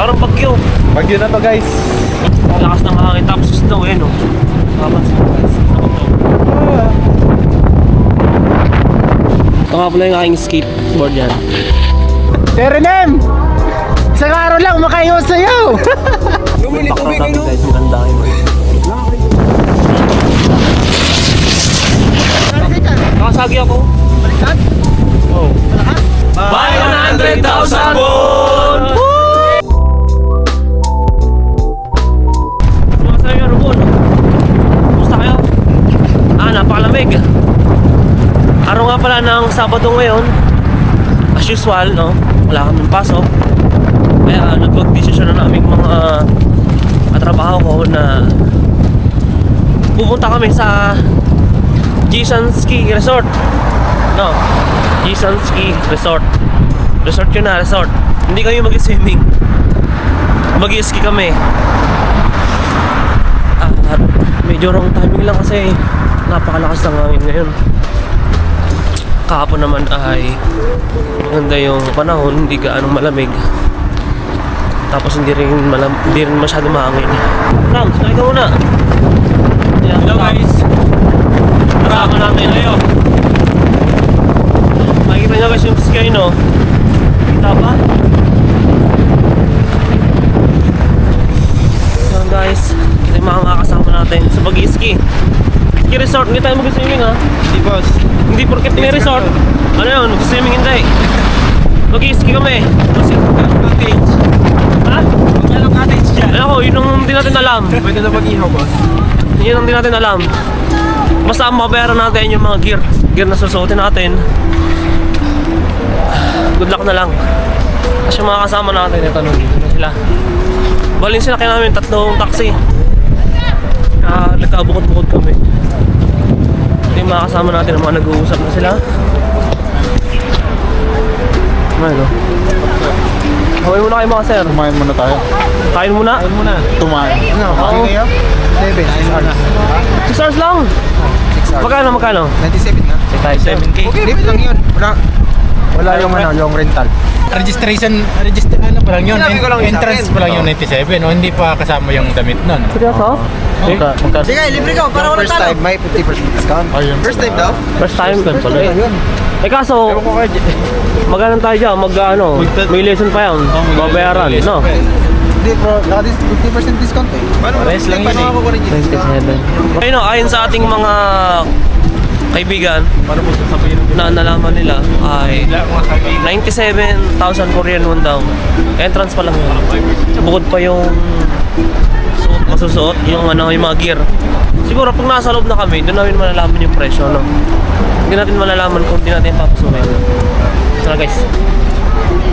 Parang bagyo. Bagyo na to guys. Lakas ng hangin tapos snow eh no. Kapansin mo guys. Ito nga pala yung aking skateboard yan. Terenem! Isang araw lang makayo sa'yo! Lumili tubig no? Guys, maganda kayo. Nakasagi ako. Baliktad? Oh. Buy 100,000 won! Mga sa'yo yung Rubon. Kumusta kayo? Napakalamig. Araw nga pala ng Sabado ngayon. As usual, no? Wala kaming pasok. Kaya nagpag-desisyon na naming mga katrabaho ko na pupunta kami sa Jisan Ski Resort. No? Jisan Ski Resort. Resort yun na, resort. Hindi kami mag-swimming. Mag-ski kami. At medyo wrong timing lang kasi napakalakas ng hangin ngayon. Kahapon naman ay maganda yung panahon, hindi gaanong malamig. Tapos hindi rin masyado mahangin. Rams, kaya ka muna. Hello guys. Kasama natin ngayon. Makikita nyo guys yung sky no. Kita pa? Yan guys. Ito yung mga kasama natin sa pag-ski. Ski resort, hindi tayo mag-swimming ha. Hindi boss. Hindi porket may resort. Ano yun? Mag-swimming hindi. Mag-ski kami. Cottage. Ha? Anong cottage dyan? Ako, yun ang hindi natin alam. Pwede na mag-ihaw boss. Yun ang hindi natin alam. Basta ang mabayaran natin yung mga gear na susuotin natin. Good luck na lang. Kasi yung mga kasama natin, ito nandito na sila. Balin sila kaya namin 3 taxi. Nagkabukod-bukod kami. Ito yung mga kasama natin, ang mga nag-uusap na sila. Ano? Hawain muna kayo mga sir. Tumayin muna tayo. Kain muna? Kain muna. Tumayin. Ano? Oo. Kayo? 7. 6 hours. 6 hours lang. 6 hours. Magkano? 97 nga. 7K. Okay, lift lang yun. Wala yung yung rental. Ano pa lang yun, Sinabi ko lang yung entrance sa akin. pa lang yung 97, no? Hindi pa kasama yung damit nun. Seryoso? Sige, libre ka. Para walang talo. First time, may 50% discount. First time daw? First time? First time lang yun. Kaso, magalan tayo dyan, may lesson pa yan, babayaran, no? Hindi bro, naka 50% discount eh. Pares lang yun eh. Ayun, ayon sa ating mga kaibigan, na nalaman nila ay 97,000 Korean won daw. Entrance pa lang yun. Bukod pa yung masusuot, yung mga gear. Siguro pag nasa loob na kami, doon namin malalaman yung presyo, no? Hindi natin malalaman kung hindi natin papasukin. So guys,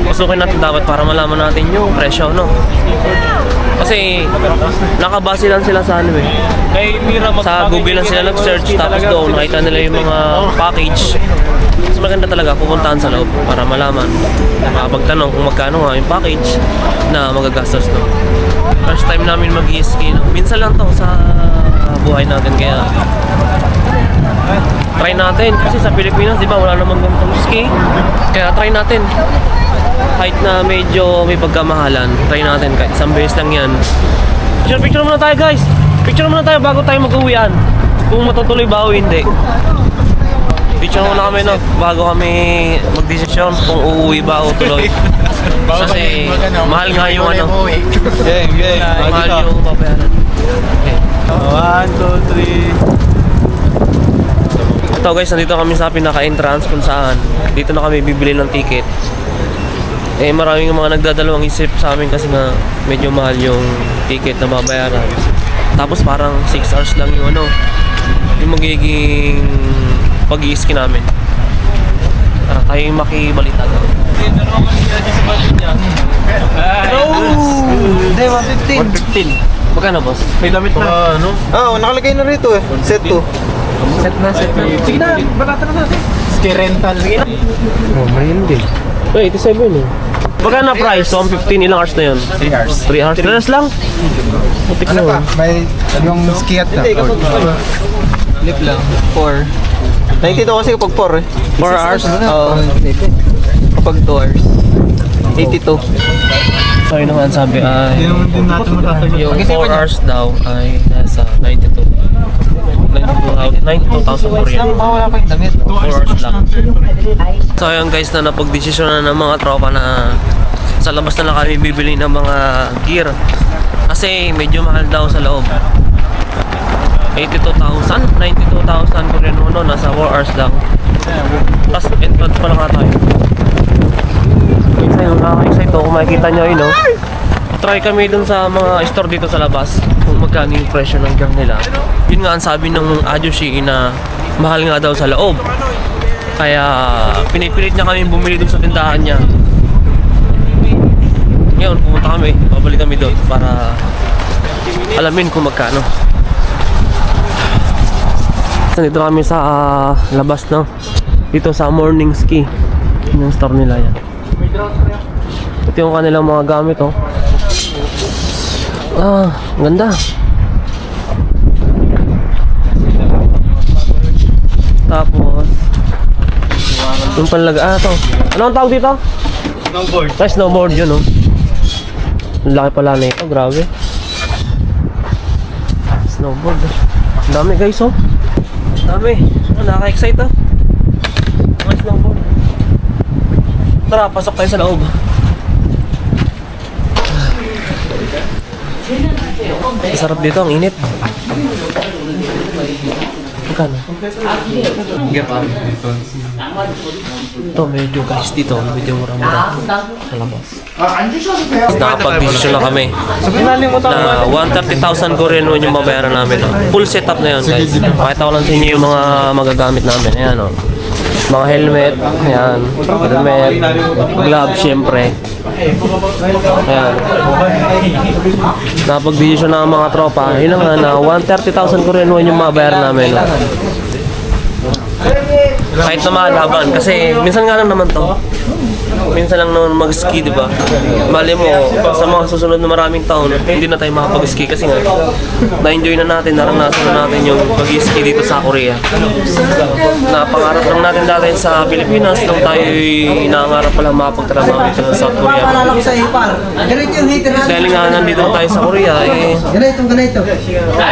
pasukin natin dapat para malaman natin yung presyo, no? Kasi nakabase lang sila sa ano eh. Sa Google lang sila nag-search, tapos doon nakita nila yung mga package. Mas maganda talaga pupuntahan sa loob para malaman, makapagtanong kung magkano nga yung package na magagastos, no? First time namin mag-ski, no? Minsan lang to sa buhay natin, kaya try natin. Kasi sa Pilipinas, di ba, wala namang ganitong ski. Kaya try natin. Kahit na medyo may pagkamahalan, try natin. Kahit isang beses lang yan. Picture muna tayo guys. Picture muna tayo bago tayo mag-uwian. Kung matutuloy ba o hindi. Picture muna kami, no? Bago kami mag-desisyon kung uuwi ba o tuloy. Kasi mahal nga yung ano. Game. Mahal yung babayaran. Okay. 1, 2, 3. Ito guys, nandito kami sa pinaka-entrance kung saan dito na kami bibili ng ticket. Eh maraming mga nagdadalawang isip sa amin kasi nga medyo mahal yung ticket na babayaran. Tapos parang 6 hours lang yung yung magiging pag-i-ski namin. Tara tayo yung makibalita. Hindi, 115. Magkano boss? May damit na. Nakalagay na rito eh. Set 2. Set na. Sige na, balatan na natin. Ski rental. Hindi. 87 eh. Magkano na price? 115, ilang hours na yun? 3 hours. 3 hours? 3 hours lang? Putik Ano na. pa? May yung ski at na. Lip lang. 4. Nakikita ko kasi kapag 4 eh. 4 hours? Oo. Kapag 2 hours. 82. So yun naman sabi ay Hindi naman din natin matatagal. yung Pag-isipan 4 niya. hours daw ay nasa 92,000 Korean. Wala pa yung damit. 4 hours lang. So ayun guys, na napagdesisyon na ng mga tropa na sa labas na lang kami bibili ng mga gear. Kasi medyo mahal daw sa loob. 92,000 Korean won, nasa 4 hours lang. Tapos entrance pa lang nga tayo. Minsan yung nakaka-excite kung makikita nyo yun, no? Try kami dun sa mga store dito sa labas kung magkano yung presyo ng gear nila. Yun nga ang sabi ng Ajushi na mahal nga daw sa loob. Kaya pinipilit niya kami bumili dun sa tindahan niya. Ngayon pumunta kami, babalik kami doon para alamin kung magkano. Dito kami sa labas, no? Dito sa Morning Ski. Yung store nila yan. Ito yung kanilang mga gamit, oh. Ah, ganda. Tapos yung panlaga, to. Ano ang tawag dito? Snowboard. Ay, snowboard yun, oh. Ang laki pala na ito, grabe. Snowboard. Ang dami guys, oh. Ang dami. Nakaka-excite, oh. Mga snowboard. Tara, pasok tayo sa loob. Sarap dito, ang init. Magkano? Ito, medyo guys dito, medyo mura-mura sa labas. Nakapag-desisyon na kami na 130,000 Korean won yung mabayaran namin. Full setup na yun guys. Pakita ko lang sa inyo yung mga magagamit namin. Ayan, oh. Mga helmet, ayan, helmet, gloves syempre. Ayan. Napag-desisyon na ang mga tropa. Yun na nga na 130,000 Korean won yung mabayaran namin. Kahit na mahalaban kasi minsan nga lang naman to. Minsan lang naman mag-ski, di ba? Mali mo, sa mga susunod na maraming taon, hindi na tayo makapag-ski kasi nga na-enjoy na natin, naranasan na natin yung pag-ski dito sa Korea. Napangarap lang natin dati sa Pilipinas nung tayo inaangarap pala makapagtrabaho dito sa South Korea. Dahil nga nandito na tayo sa Korea, Ganito.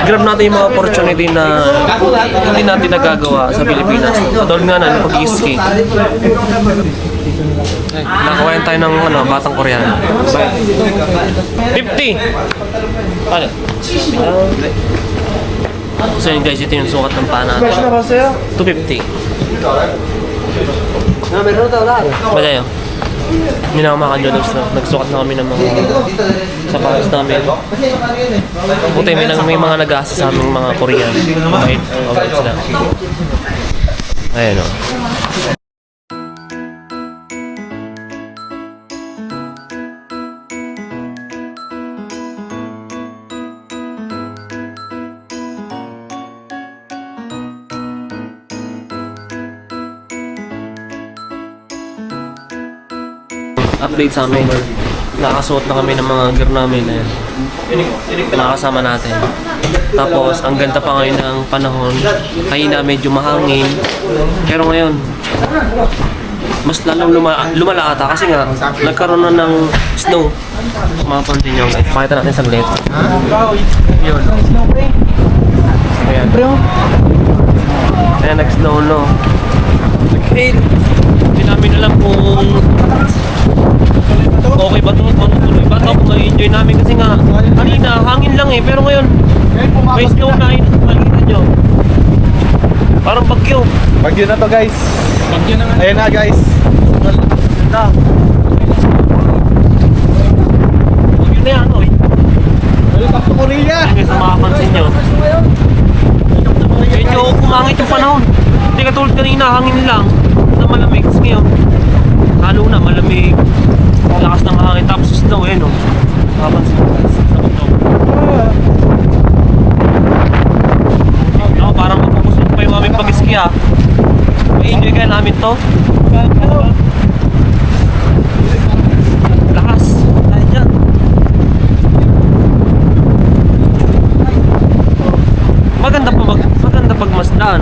grab natin yung mga opportunity na hindi natin nagagawa sa Pilipinas. Katulad nga na, pag-ski. Nakawain tayo ng batang Koreano. 50! Ano? So yun guys, ito yung sukat ng paa natin. 250. Bada yun. Minamakan yun. Nagsukat na kami ng mga sapatos namin. Buti may mga nag-aasa sa aming mga Korean. Mabait sila. Ayan o. Update sa amin. Nakasuot na kami ng mga gear namin. Ayan. Nakasama natin. Tapos, ang ganda pa ngayon ng panahon. Kanina medyo mahangin. Pero ngayon, mas lalong lumala ata kasi nga, nagkaroon na ng snow. Mapapansin nyo guys. Pakita natin saglit. Yun. Ayan. Ayan, nag-snow, no? Okay. Hindi namin alam kung okay ba ito, tuloy ba ito, kung ma-enjoy namin kasi nga kanina hangin lang eh, pero ngayon may snow na yun, makikita nyo parang bagyo. Bagyo na to guys. Bagyo na nga. Ayan na guys. Ganda. Bagyo na yan, oy. Welcome to Korea. Guys, makapansin nyo medyo kumangit yung panahon, hindi katulad kanina hangin lang na malamig, kasi ngayon halo na malamig, lakas ng hangin, tapos snow eh no. Makapansin nyo guys sa bundok. Ako parang mapupusok pa yung aming pag-ski ha. May-enjoy kaya namin to. Lakas tayo dyan. Maganda pagmasdan.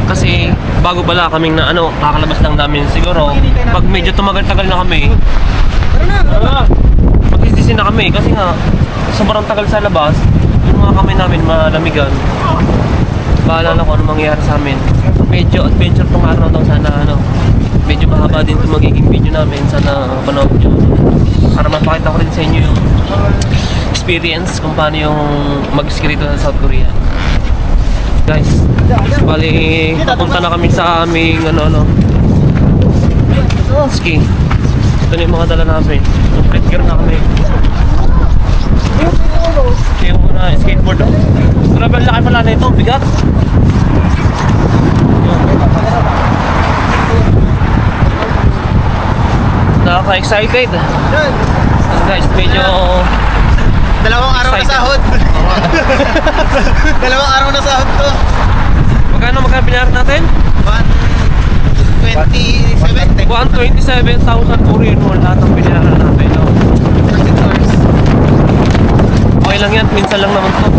Kasi bago pala kaming na kakalabas lang namin siguro pag medyo tumagal-tagal na kami Magsisisi na kami kasi nga sobrang tagal sa labas. Yung mga kamay namin malamigan. Bahala na kung ano mangyayari sa amin. Medyo adventure tong araw to. Sana medyo mahaba din itong magiging video namin. Sana panood nyo. Para mapakita ko rin sa inyo yung experience kung paano yung mag-ski rito sa South Korea. Guys, bali papunta na kami sa aming ski. Ito na yung mga dala namin. Flat gear na kami. Yung skateboard. Grabe ang laki pala na ito, bigat. Nakaka-excited. Guys, medyo Dalawang araw na excited. sahod. Dalawang araw na sahod to. Magkano binayaran natin? 127. 127,000 Korean won lahat ang binayaran natin. No? Okay lang yan, minsan lang naman to.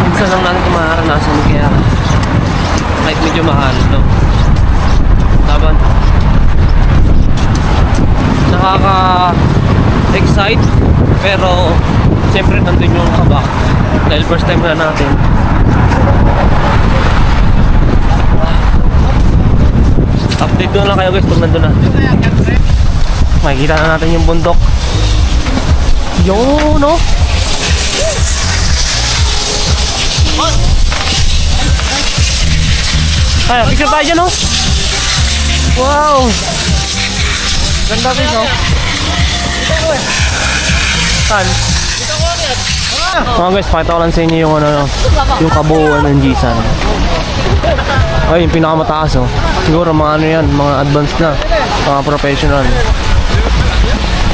Minsan lang natin ito maharanasan kaya kahit medyo mahal, no? Laban. Nakaka-excite pero siyempre nandun yung kaba dahil first time na natin. Update na lang kayo guys pag nandun na. Makikita na natin yung bundok. Yun, no? Ay, picture tayo dyan, no? Wow! Ganda rin, no? Saan? Guys, pakita ko lang sa inyo yung yung kabuuan ng Jisan. Ay, yung pinakamataas, oh. Siguro mga yan, mga advanced na, mga professional.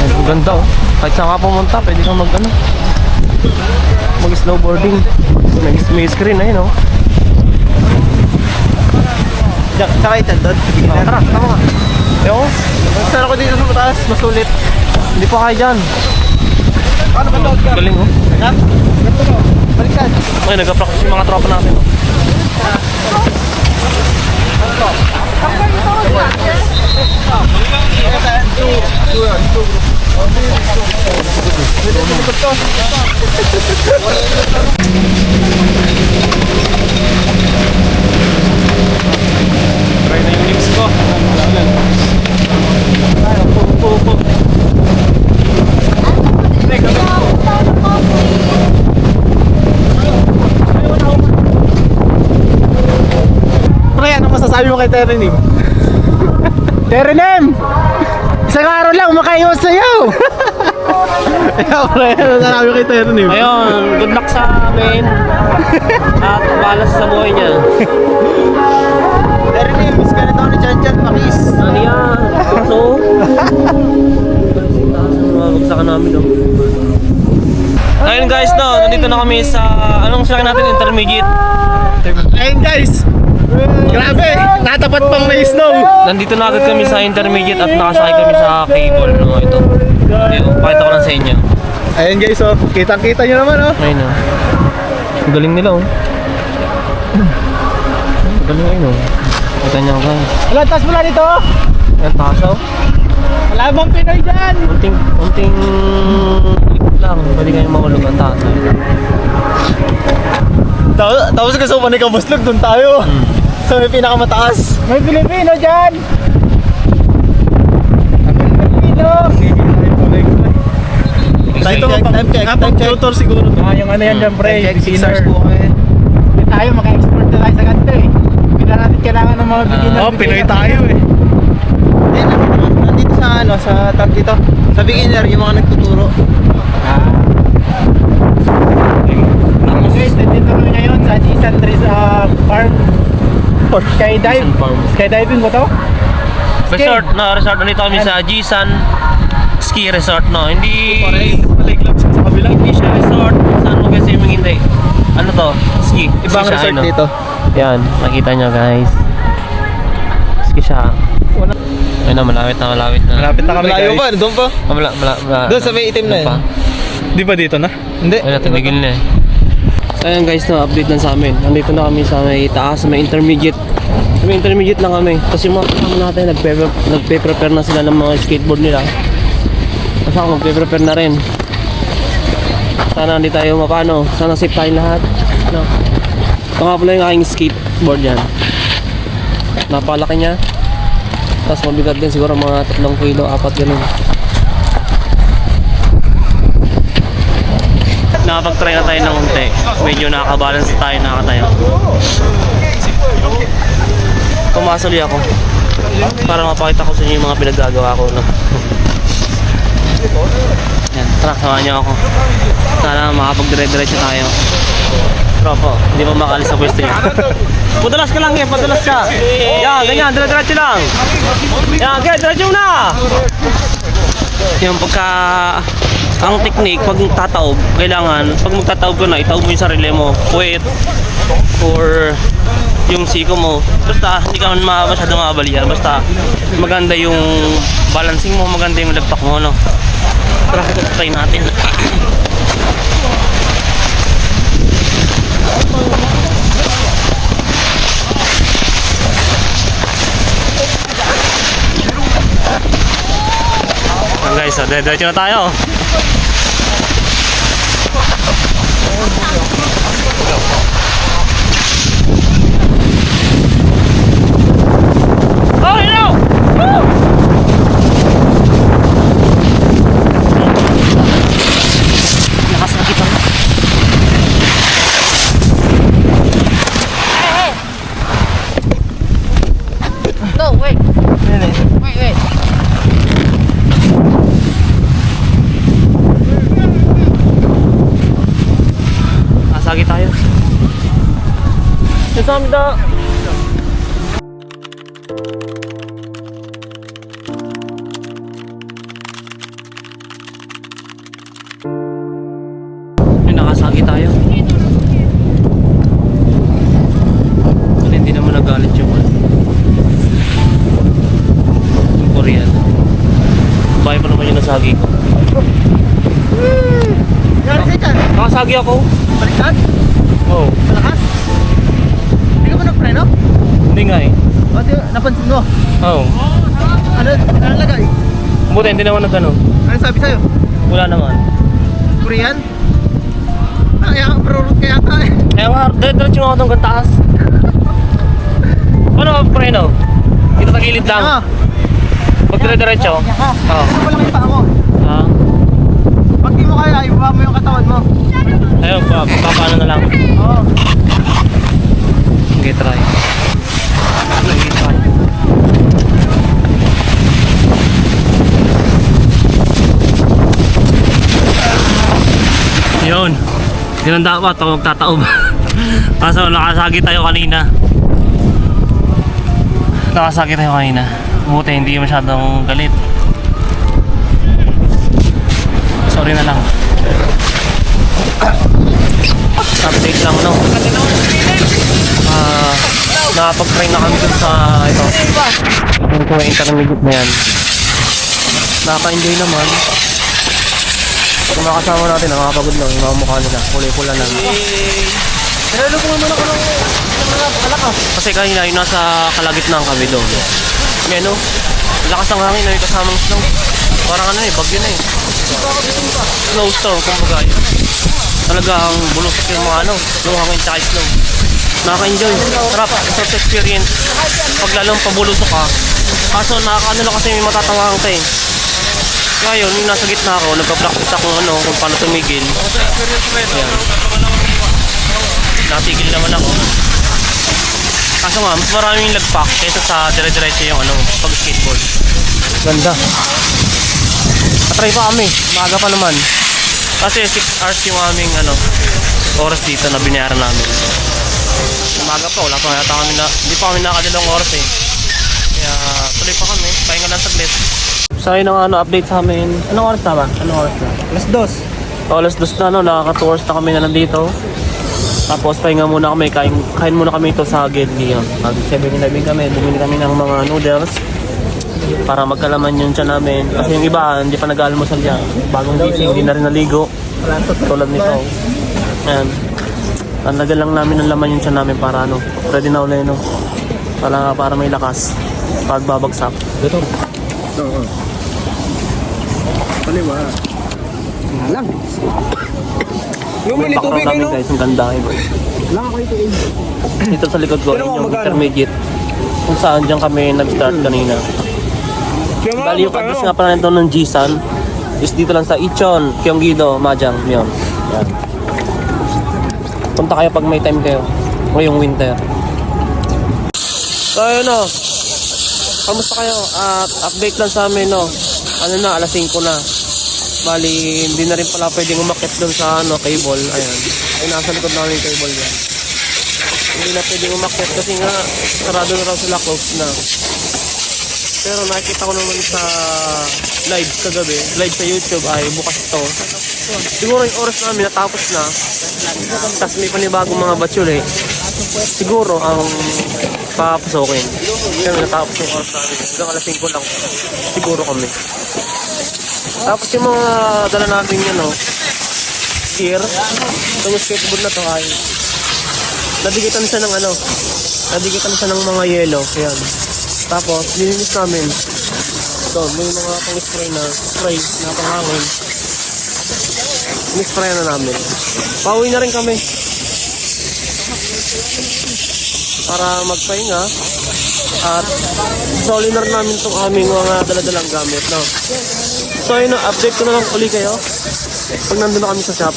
Ay, ang ganda, oh. Kahit saan ka pumunta, pwede kang mag-snowboarding. May screen, ayun, oh. Tsaka ito doon. Tara, tama ka. Ayun, Saan ako dito sa mataas? Masulit. hindi pa kaya dyan. Galing, oh. Balikan. Okay, nag-practice yung mga tropa natin, oh. Try na yung lips ko. Upo. Pre, ano masasabi mo kay Terenim? Terenim! Isang araw lang, makaiwas sa'yo! Ikaw, pre, ano masasabi mo kay Terenim? Ayun, good luck sa amin. At balas sa buhay niya. Terenim, miss ka na daw ni Chan Pakis. Ano yan? Kaso? Mabagsakan namin, no? Ayun guys, no, nandito na kami sa, anong sila natin, intermediate. Ayun guys! Grabe! Natapat pang may snow! Nandito na agad kami sa intermediate at nakasakay kami sa cable, no, ito. Ayun, pakita ko lang sa inyo. Ayun guys, oh, kitang-kita nyo naman, oh. Ayun, no. Ang galing nila, oh. Ang galing, ayun, oh. Kita nyo, guys. Wala, taas mula dito! Ang taas, oh. Wala bang Pinoy dyan! Unting lang, pwede kayong mahulog ang taas. Tapos gusto mo nikabuslog, doon tayo. So may pinakamataas. May Pilipino dyan! Time check. Tutor siguro. Yung ano yan dyan, pre. Time check, 6 hours po kami. Hindi tayo, maka-export na tayo sa country. Hindi na natin kailangan ng mga beginner. Oh, Pinoy tayo eh. Then, nandito sa ano, sa tag dito. Sa beginner, yung mga nagtuturo. Guys, nandito kami ngayon sa Jisan Farm. Skydive. Farm. Skydiving ba to? Resort, no, resort. Nandito kami sa Jisan Ski Resort, no. Hindi hindi siya resort. Saan mo kasi yung hindi? Ano to? Ski. Ibang Ski siya, resort ano? dito. Yan, makita nyo guys. Ski siya. Ayun na, malapit na. Malapit na kami, Malayo guys. pa, doon pa. Doon sa may itim na Doon pa. Di ba dito na? Hindi. Ayun na, tumigil na eh. Ayun guys, no, update lang sa amin. Nandito na kami sa may taas, sa may intermediate. Kami intermediate lang kami. Tapos yung mga kasama natin, nagpe-prepare na sila ng mga skateboard nila. Tapos ako magpe-prepare na rin. Sana hindi tayo mapano. Sana safe tayong lahat. No? Ito nga pala yung aking skateboard yan. Napalaki niya. Tapos mabigat din siguro mga 3 kilo, 4 ganun. Nakapag-try na tayo ng unti. Medyo nakakabalance tayo, nakakatayo. Pumasali ako para mapakita ko sa inyo yung mga pinaggagawa ko, no? Yan, tara, samahan niyo ako. Sana makapag-dire-diretso tayo. Tropo, hindi pa makalis sa pwesto niya. Padalas ka lang, padalas ka. Yan, ganyan, dire-diretso lang. Yan, okay, diretso na. Yung pagka... Ang technique, pag tataob, kailangan, pag magtataob ka na, itaob mo yung sarili mo. Puwet, or yung siko mo. Basta, hindi ka masyadong makabalian. Basta, maganda yung balancing mo, maganda yung lagpak mo, no? Tara, try natin. Guys, so diretso na tayo. Oh, you know! Woo! Nakasakit ako. No, wait. Wait. Nasagi tayo. Nasamida. Ay, nakasagi tayo. Hindi naman nagalit yung Korean. Bahay pa naman yung nasagi ko. Nakasagi ako. Baliktad? Oo. Malakas? Hindi ka ba nagpreno? Hindi nga eh. Ba't napansin mo? Oo. Ano nalagay? Buti hindi naman nagano. Ano sabi sa'yo? Wala naman. Korean? Kaya ka prurot kaya ka eh. Kaya nga, diretso nga ako itong taas. Ano ba, preno? Dito tagilid lang. Ano? Pag dire-diretso. Oo. Ano pa lang yung paa mo? Ah. Pag di mo kaya, ibaba mo yung katawan mo. Ayun, papaano na lang. Oo. Okay, try. Okay, try. Yun. Yun ang dapat pag magtataob. Kaso nakasagi tayo kanina. Buti hindi masyadong galit. Sorry na lang. Update lang, no? Nakapag-try na kami dun sa ito. Yung kung intermediate na yan. Nakaka-enjoy naman. Kung makasama natin, nakakapagod lang. Yung mga mukha nila, kulay-pula lang. Pero kung naman ako ng malakas. Kasi kanina yung nasa kalagitnaan kami doon. Ngayon, no? Lakas ng hangin na yung kasamang snow. Parang ano eh, bagyo na eh. Snowstorm, kumbaga yun. Talagang bulusok yung mga ano, snow hangin tsaka snow. Nakaka-enjoy. Sarap, soft experience. Pag lalong pabulusok ka. Kaso nakaka-ano lang kasi may matatawang ka eh. Ngayon, yung nasa gitna ako, nagpa-practice ako kung paano tumigil. Ayan. Natigil naman ako. Kaso nga, mas maraming lagpak kaysa sa dire-diretso yung pag-skateboard. Ganda. Patry pa kami, maaga pa naman. Kasi 6 hours yung aming oras dito na binayaran namin. Umaga pa, wala pa yata kami hindi pa kami nakadalawang oras eh. Kaya tuloy pa kami, pahinga lang saglit. So yun ang update sa amin. Anong oras na ba? Anong oras na? Alas 2. Alas 2 na, nakaka 2 hours na kami na nandito. Tapos pahinga muna kami, kain muna kami ito sa Gedli. Mag 7-11 kami, bumili kami ng mga noodles para magkalaman yung tiyan namin. Kasi yung iba, hindi pa nag-almusal yan. Bagong gising, hindi na rin naligo. Tulad nito. Ayan. Tanagal lang namin ng laman yung tiyan namin para ready na ulit Para may lakas pag babagsak. Ito. Oo. Kaliwa. Lang. Yung may Background tubig namin no? guys, ang ganda kayo. Lang ako ito. Dito sa likod ko, Pero yun yung magkano? intermediate. Kung saan dyan kami nag-start kanina. Bali yung address nga pala nito ng Jisan is dito lang sa Ichon, Gyeonggi-do, Majang, yun. Yan. Punta kayo pag may time kayo. Ngayong winter. So ayun o. Kamusta kayo? At update lang sa amin no. Ano na, alas 5 na. Bali, hindi na rin pala pwedeng umakit doon sa cable. Ayan. Ay, nasa likod namin yung cable yan. Hindi na pwedeng umakit kasi nga sarado na raw sila, close na. Pero nakikita ko naman sa live kagabi, live sa YouTube ay bukas ito. Siguro yung oras namin natapos na. Tapos may panibagong mga batsyul eh. Siguro ang papasokin. Kaya natapos yung oras namin. Hanggang alas 5 lang. Siguro kami. Tapos yung mga dala namin yun gear. Itong skateboard na to ay nadigitan siya ng nadigitan siya ng mga yelo. Ayan. Tapos lininis namin. Doon, may mga pang-spray na panghangin. Ni-spray na namin. Pauwi na rin kami. Para magpahinga. At solid na rin namin itong aming mga daladalang gamit. No? So yun, update ko na lang uli kayo. Pag nandun na kami sa shop.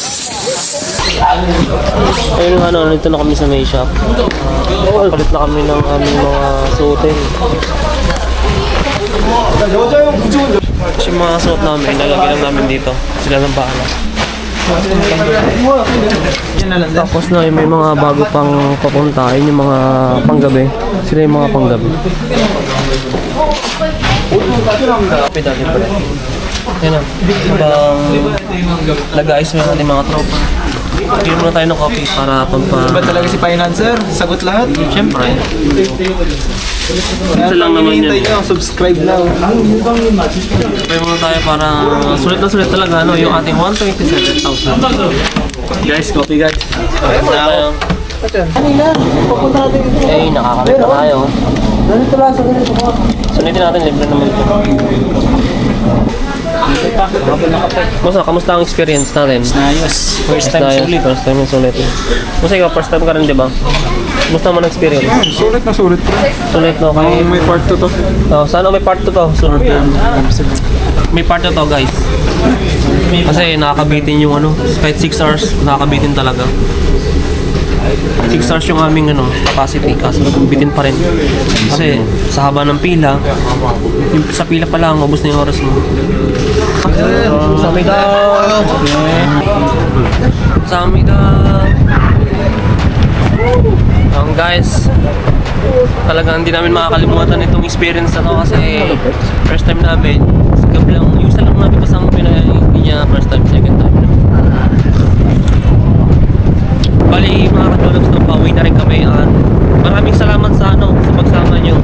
Ayun nga nandito na kami sa may shop. Palit na kami ng aming mga suotin. Yung mga suot namin, lalagyan lang namin dito. Sila ng bahala. Tapos na may mga bago pang papunta. Yun yung mga panggabi. Sila yung mga panggabi. Kape dati pala. Yan na. Habang nag-ayos mo yung ating mga tropa. Bigyan muna tayo ng coffee para Ba talaga si Financer? Sagot lahat? Siyempre. Ito lang naman yun. Subscribe lang. Pay muna tayo para sulit na sulit talaga yung ating 127,000. Guys, coffee guys. Tayo. Eh, nakakamit na tayo. Sulitin natin, libre naman ito. Kamusta ang experience natin? Ayos. First time sulit. First time sulit. Ikaw, first time ka rin, di ba? Kamusta mo ang experience? Sulit na sulit. Sulit, no? Kay... May part 2 to. Sana may part 2 to. Sunod yan. May part 2 to, guys. Kasi nakakabitin yung kahit 6 hours, nakakabitin talaga. 6 hours yung aming capacity, kaso bitin pa rin. Kasi sa haba ng pila, sa pila pa lang, ubos na yung oras mo. Samida! Samida! Guys, talagang hindi namin makakalimutan itong experience na to kasi first time namin. Sigap lang, yung isa lang namin kasama Pinay, hindi niya first time, second time. Bali, mga katulags na pauwi na rin kami at maraming salamat sa sa pagsama nyo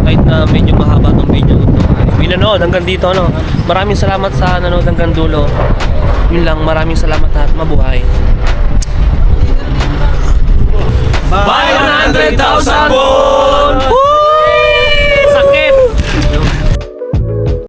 kahit na medyo mahaba tong video ito. Pinanood hanggang dito maraming salamat sa nanood hanggang dulo. Yun lang, maraming salamat at mabuhay. Bye 100,000 bon!